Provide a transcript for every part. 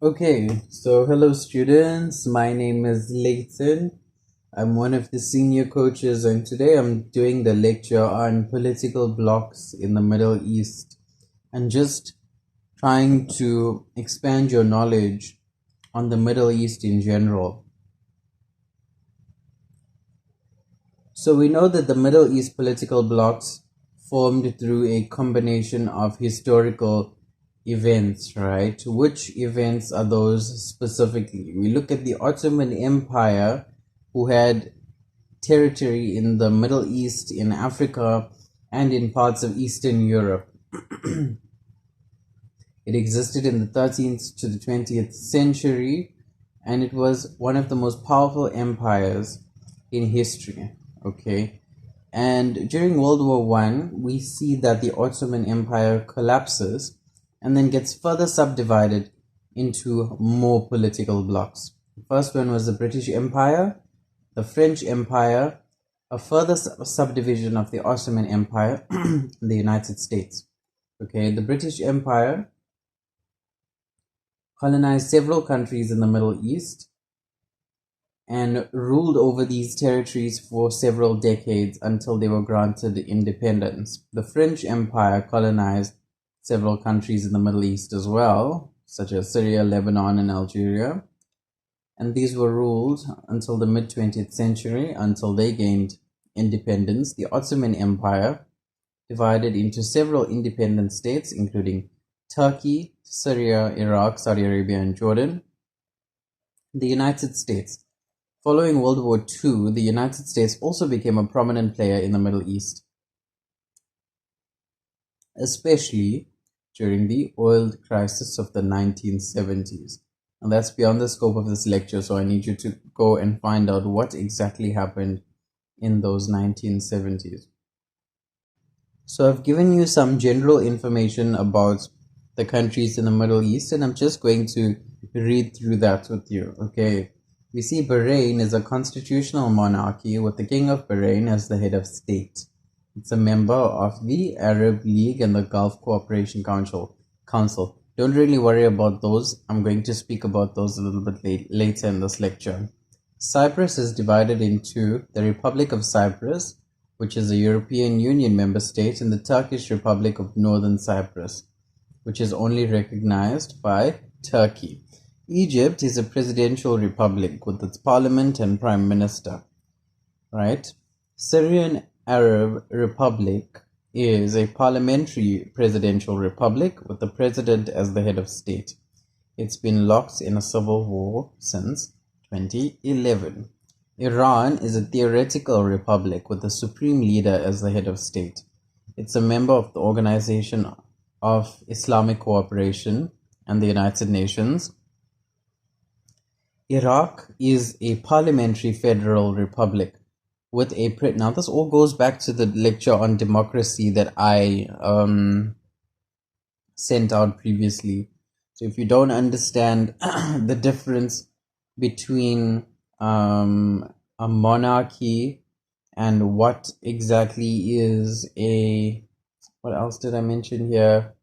Okay, so hello students. My name is Leyton. I'm one of the senior coaches, and today I'm doing the lecture on political blocs in the Middle East and just trying to expand your knowledge on the Middle East in general. So we know that the Middle East political blocs formed through a combination of historical events, right? Which events are those specifically? We look at the Ottoman Empire, who had territory in the Middle East, in Africa, and in parts of Eastern Europe. It existed in the 13th to the 20th century, and it was one of the most powerful empires in history. Okay, and during World War One, we see that the Ottoman Empire collapses and then gets further subdivided into more political blocs. The first one was the British Empire, the French Empire, a further subdivision of the Ottoman Empire, the United States. Okay, the British Empire colonized several countries in the Middle East and ruled over these territories for several decades until they were granted independence. The French Empire colonized several countries in the Middle East as well, such as Syria, Lebanon, and Algeria. And these were ruled until the mid-20th century, until they gained independence. The Ottoman Empire divided into several independent states, including Turkey, Syria, Iraq, Saudi Arabia, and Jordan. The United States. Following World War II, the United States also became a prominent player in the Middle East, especially during the oil crisis of the 1970s. And that's beyond the scope of this lecture, so I need you to go and find out what exactly happened in those 1970s. So I've given you some general information about the countries in the Middle East, and I'm just going to read through that with you. Okay, we see Bahrain is a constitutional monarchy with the King of Bahrain as the head of state. It's a member of the Arab League and the Gulf Cooperation Council. Don't really worry about those. I'm going to speak about those a little bit later in this lecture. Cyprus is divided into the Republic of Cyprus, which is a European Union member state, and the Turkish Republic of Northern Cyprus, which is only recognized by Turkey. Egypt is a presidential republic with its parliament and prime minister, right? Syrian Arab Republic is a parliamentary presidential republic with the president as the head of state. It's been locked in a civil war since 2011. Iran is a theoretical republic with the supreme leader as the head of state. It's a member of the Organization of Islamic Cooperation and the United Nations. Iraq is a parliamentary federal republic with a now this all goes back to the lecture on democracy that I sent out previously. So if you don't understand the difference between a monarchy and what exactly is what else did I mention here?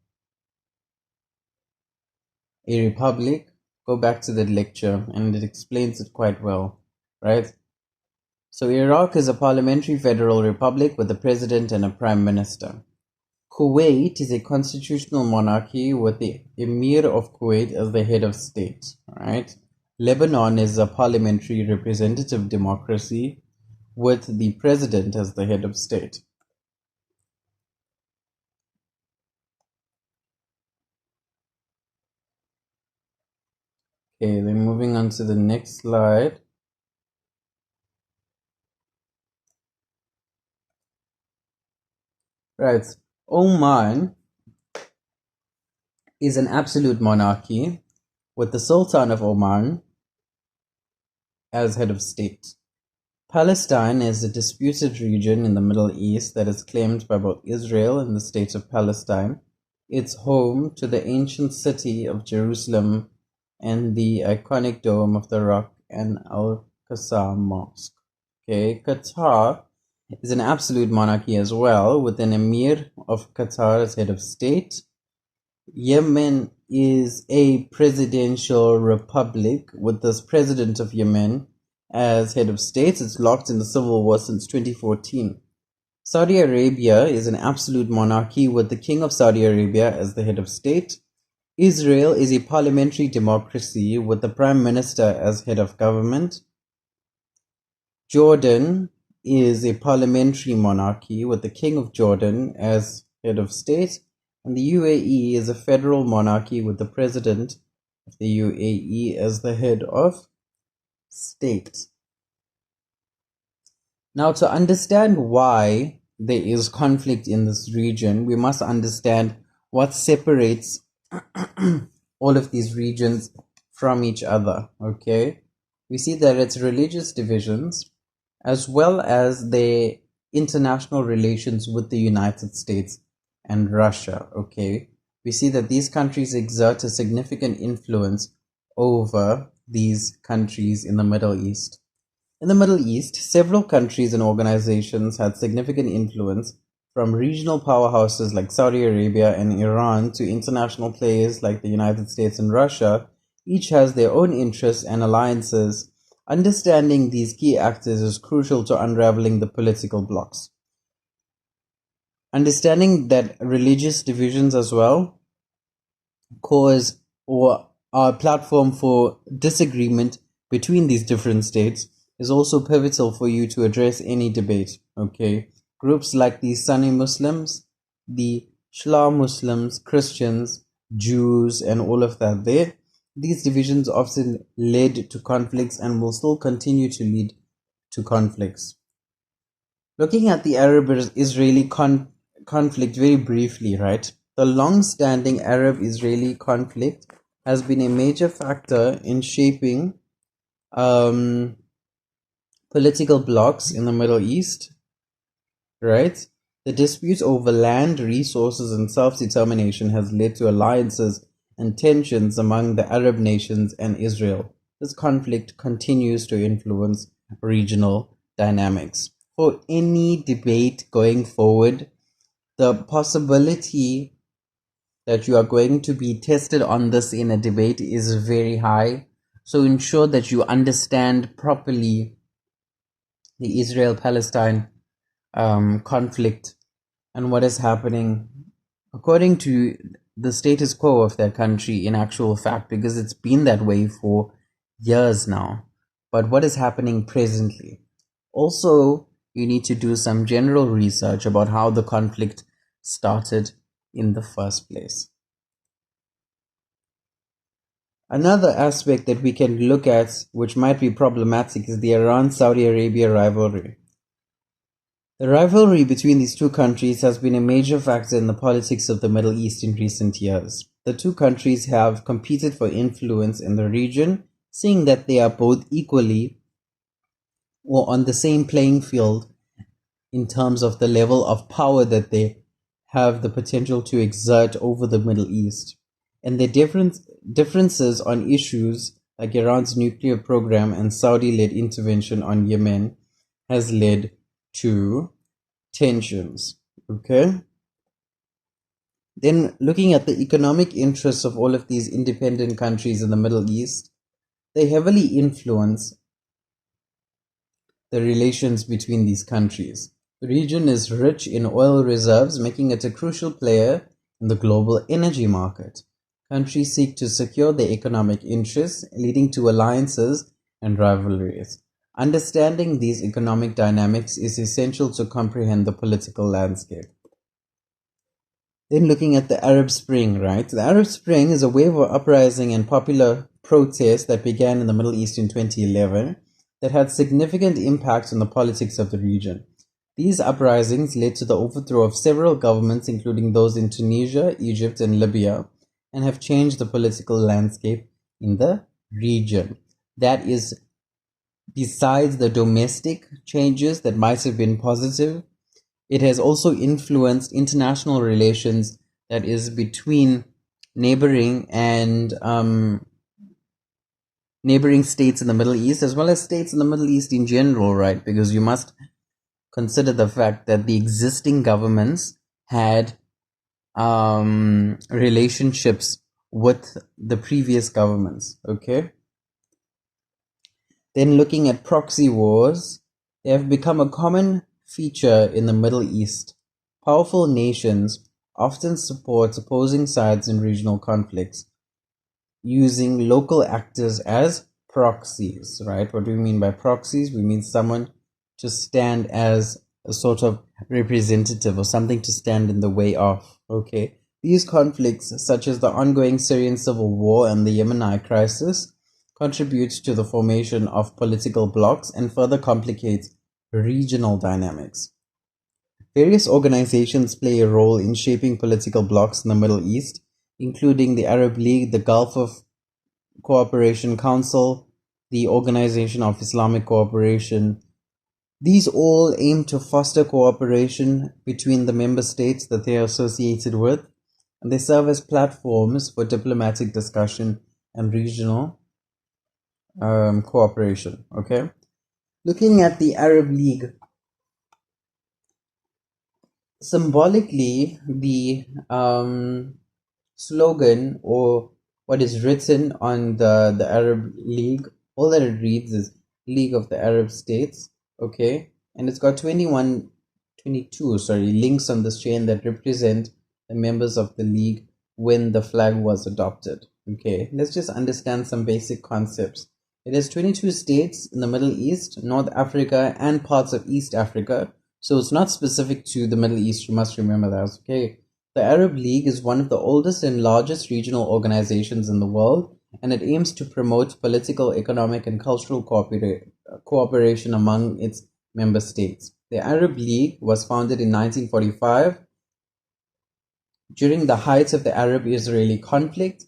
A republic. Go back to the lecture and it explains it quite well, right? So Iraq is a parliamentary federal republic with a president and a prime minister. Kuwait is a constitutional monarchy with the Emir of Kuwait as the head of state, right? Lebanon is a parliamentary representative democracy with the president as the head of state. Okay, then moving on to the next slide. Right, Oman is an absolute monarchy with the Sultan of Oman as head of state. Palestine is a disputed region in the Middle East that is claimed by both Israel and the state of Palestine. It's home to the ancient city of Jerusalem and the iconic Dome of the Rock and Al-Aqsa Mosque. Okay, Qatar is an absolute monarchy as well, with an emir of Qatar as head of state. Yemen is a presidential republic with this president of Yemen as head of state. It's locked in the civil war since 2014. Saudi Arabia is an absolute monarchy with the King of Saudi Arabia as the head of state. Israel is a parliamentary democracy with the Prime Minister as head of government. Jordan is a parliamentary monarchy with the King of Jordan as head of state. And the UAE is a federal monarchy with the President of the UAE as the head of state. Now, to understand why there is conflict in this region, we must understand what separates all of these regions from each other, okay? We see that it's religious divisions as well as their international relations with the United States and Russia, okay? We see that these countries exert a significant influence over these countries in the Middle East. In the Middle East, several countries and organizations had significant influence, from regional powerhouses like Saudi Arabia and Iran to international players like the United States and Russia. Each has their own interests and alliances. Understanding these key actors is crucial to unraveling the political blocks. Understanding that religious divisions as well cause or are a platform for disagreement between these different states is also pivotal for you to address any debate, okay? Groups like the Sunni Muslims, the Shia Muslims, Christians, Jews, and all of that there, these divisions often led to conflicts and will still continue to lead to conflicts. Looking at the Arab-Israeli conflict very briefly, right? The long-standing Arab-Israeli conflict has been a major factor in shaping political blocs in the Middle East, right? The dispute over land, resources, and self-determination has led to alliances and tensions among the Arab nations and Israel. This conflict continues to influence regional dynamics. For any debate going forward, the possibility that you are going to be tested on this in a debate is very high. So ensure that you understand properly the Israel-Palestine conflict and what is happening according to the status quo of that country in actual fact, because it's been that way for years now. But what is happening presently? Also, you need to do some general research about how the conflict started in the first place. Another aspect that we can look at, which might be problematic, is the Iran-Saudi Arabia rivalry. The rivalry between these two countries has been a major factor in the politics of the Middle East in recent years. The two countries have competed for influence in the region, seeing that they are both equally or on the same playing field in terms of the level of power that they have the potential to exert over the Middle East. And their differences on issues like Iran's nuclear program and Saudi-led intervention on Yemen has led to tensions, okay? Then looking at the economic interests of all of these independent countries in the Middle East, they heavily influence the relations between these countries. The region is rich in oil reserves, making it a crucial player in the global energy market. Countries seek to secure their economic interests, leading to alliances and rivalries. Understanding these economic dynamics is essential to comprehend the political landscape. Then looking at the Arab Spring, right? The Arab Spring is a wave of uprising and popular protest that began in the Middle East in 2011 that had significant impact on the politics of the region. These uprisings led to the overthrow of several governments, including those in Tunisia, Egypt, and Libya, and have changed the political landscape in the region. That is, besides the domestic changes that might have been positive, it has also influenced international relations, that is between neighboring and neighboring states in the Middle East, as well as states in the Middle East in general, right? Because you must consider the fact that the existing governments had relationships with the previous governments. Okay. Then looking at proxy wars, they have become a common feature in the Middle East. Powerful nations often support opposing sides in regional conflicts, using local actors as proxies, right? What do we mean by proxies? We mean someone to stand as a sort of representative or something to stand in the way of, okay? These conflicts, such as the ongoing Syrian civil war and the Yemeni crisis, contribute to the formation of political blocs and further complicate regional dynamics. Various organizations play a role in shaping political blocs in the Middle East, including the Arab League, the Gulf of Cooperation Council, the Organization of Islamic Cooperation. These all aim to foster cooperation between the member states that they are associated with, and they serve as platforms for diplomatic discussion and regional cooperation. Okay, looking at the Arab League, symbolically, the slogan or what is written on the Arab League, all that it reads is League of the Arab States, okay? And it's got 22 links on this chain that represent the members of the league when the flag was adopted, okay? Let's just understand some basic concepts. It has 22 states in the Middle East, North Africa, and parts of East Africa. So it's not specific to the Middle East, you must remember that, okay? The Arab League is one of the oldest and largest regional organizations in the world, and it aims to promote political, economic, and cultural cooperation among its member states. The Arab League was founded in 1945 during the height of the Arab-Israeli conflict.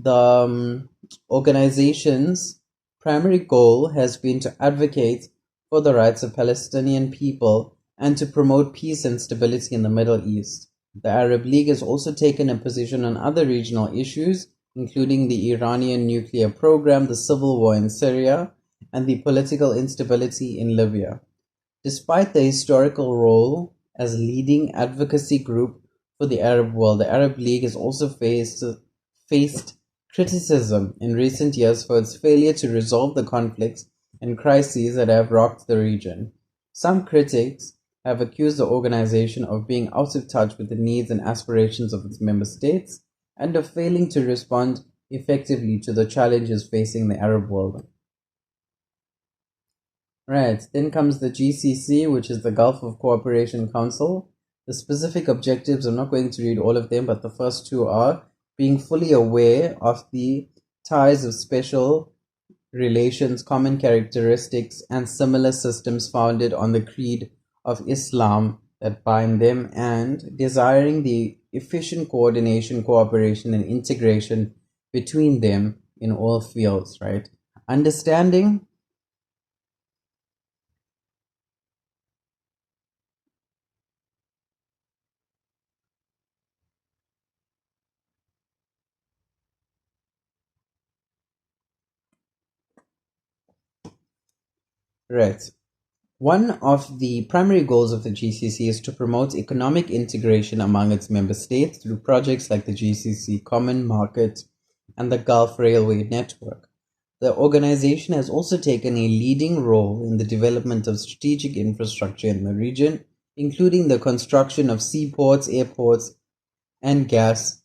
The organization's primary goal has been to advocate for the rights of Palestinian people and to promote peace and stability in the Middle East. The Arab League has also taken a position on other regional issues, including the Iranian nuclear program, the civil war in Syria, and the political instability in Libya. Despite the historical role as leading advocacy group for the Arab world, the Arab League has also faced criticism in recent years for its failure to resolve the conflicts and crises that have rocked the region. Some critics have accused the organization of being out of touch with the needs and aspirations of its member states and of failing to respond effectively to the challenges facing the Arab world. Right, then comes the GCC, which is the Gulf of Cooperation Council. The specific objectives, I'm not going to read all of them, but the first two are being fully aware of the ties of special relations, common characteristics, and similar systems founded on the creed of Islam that bind them, and desiring the efficient coordination, cooperation, and integration between them in all fields, right? Understanding right. One of the primary goals of the GCC is to promote economic integration among its member states through projects like the GCC Common Market and the Gulf Railway Network. The organization has also taken a leading role in the development of strategic infrastructure in the region, including the construction of seaports, airports, and gas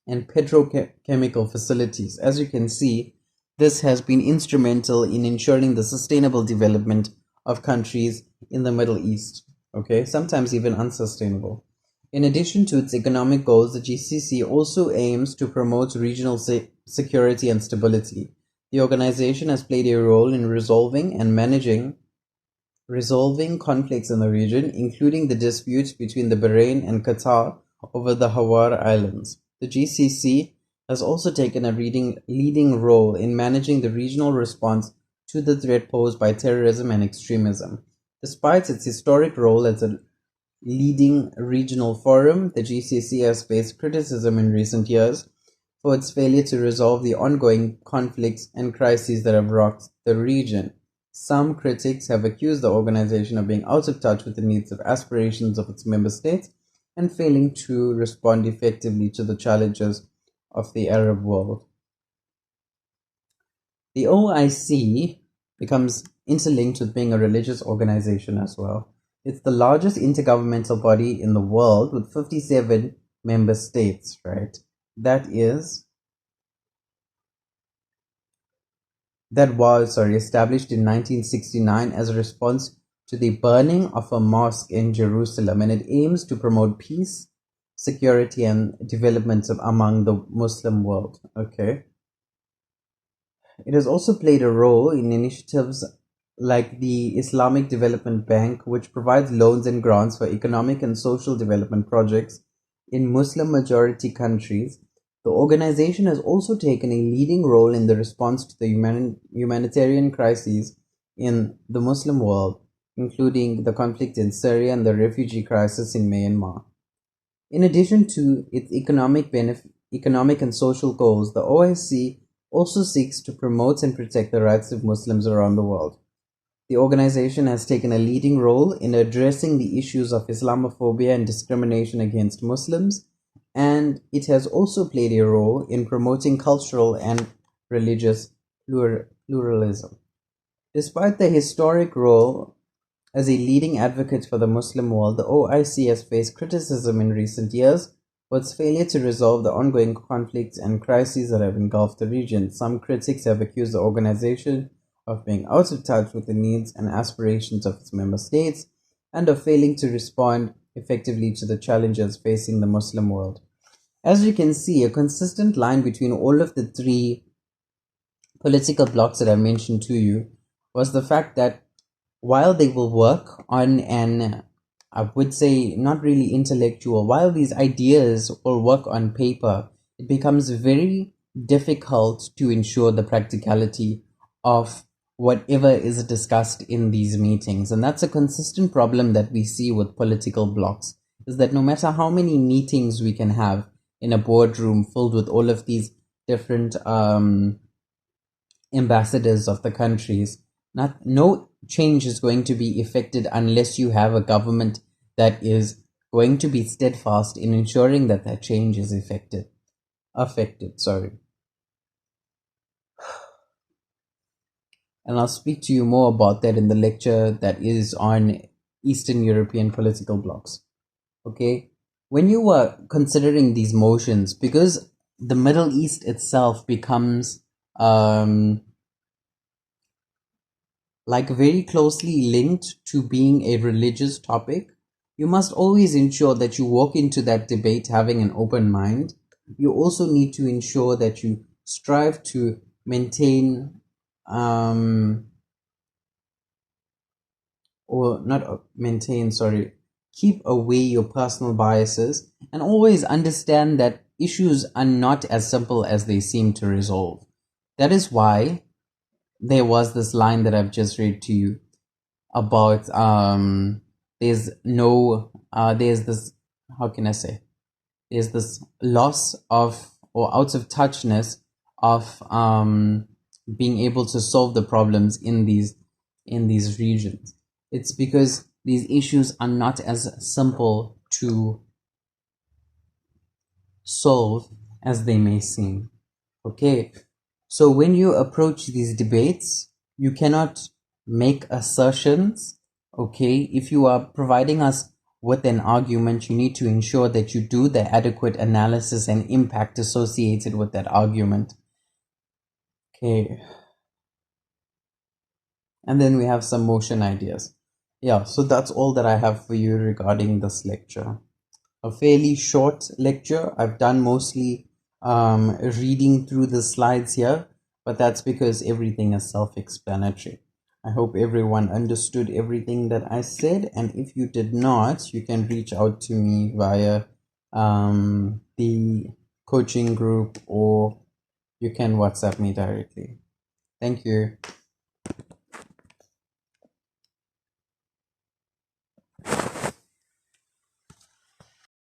and petrochemical facilities. As you can see, this has been instrumental in ensuring the sustainable development of countries in the Middle East, okay, sometimes even unsustainable. In addition to its economic goals, the GCC also aims to promote regional security and stability. The organization has played a role in resolving and managing conflicts in the region, including the disputes between the Bahrain and Qatar over the Hawar Islands. The GCC has also taken a leading role in managing the regional response to the threat posed by terrorism and extremism. Despite its historic role as a leading regional forum, the GCC has faced criticism in recent years for its failure to resolve the ongoing conflicts and crises that have rocked the region. Some critics have accused the organization of being out of touch with the needs and aspirations of its member states and failing to respond effectively to the challenges of the Arab world. The OIC becomes interlinked with being a religious organization as well. It's the largest intergovernmental body in the world with 57 member states, right? That was established in 1969 as a response to the burning of a mosque in Jerusalem, and it aims to promote peace, security, and development among the Muslim world. Okay. It has also played a role in initiatives like the Islamic Development Bank, which provides loans and grants for economic and social development projects in Muslim majority countries. The organization has also taken a leading role in the response to the humanitarian crises in the Muslim world, including the conflict in Syria and the refugee crisis in Myanmar. In addition to its economic and social goals, the OIC also seeks to promote and protect the rights of Muslims around the world. The organization has taken a leading role in addressing the issues of Islamophobia and discrimination against Muslims, and it has also played a role in promoting cultural and religious pluralism. Despite the historic role as a leading advocate for the Muslim world, the OIC has faced criticism in recent years for its failure to resolve the ongoing conflicts and crises that have engulfed the region. Some critics have accused the organization of being out of touch with the needs and aspirations of its member states and of failing to respond effectively to the challenges facing the Muslim world. As you can see, a consistent line between all of the three political blocs that I mentioned to you was the fact that while they will work on an, I would say, not really intellectual, while these ideas will work on paper, it becomes very difficult to ensure the practicality of whatever is discussed in these meetings. And that's a consistent problem that we see with political blocs, is that no matter how many meetings we can have in a boardroom filled with all of these different ambassadors of the countries, no change is going to be effected unless you have a government that is going to be steadfast in ensuring that that change is affected. And I'll speak to you more about that in the lecture that is on Eastern European political blocs. Okay, when you were considering these motions, because the Middle East itself becomes like very closely linked to being a religious topic, you must always ensure that you walk into that debate having an open mind. You also need to ensure that you strive to maintain keep away your personal biases, and always understand that issues are not as simple as they seem to resolve. That is why there was this line that I've just read to you about there's this, how can I say, there's this loss of or out of touchness of being able to solve the problems in these regions. It's because these issues are not as simple to solve as they may seem. Okay, so when you approach these debates, you cannot make assertions. Okay, if you are providing us with an argument, you need to ensure that you do the adequate analysis and impact associated with that argument. Okay, and then we have some motion ideas. Yeah, so that's all that I have for you regarding this lecture. A fairly short lecture. I've done mostly reading through the slides here, but that's because everything is self-explanatory. I hope everyone understood everything that I said, and if you did not, you can reach out to me via the coaching group, or you can WhatsApp me directly. Thank you.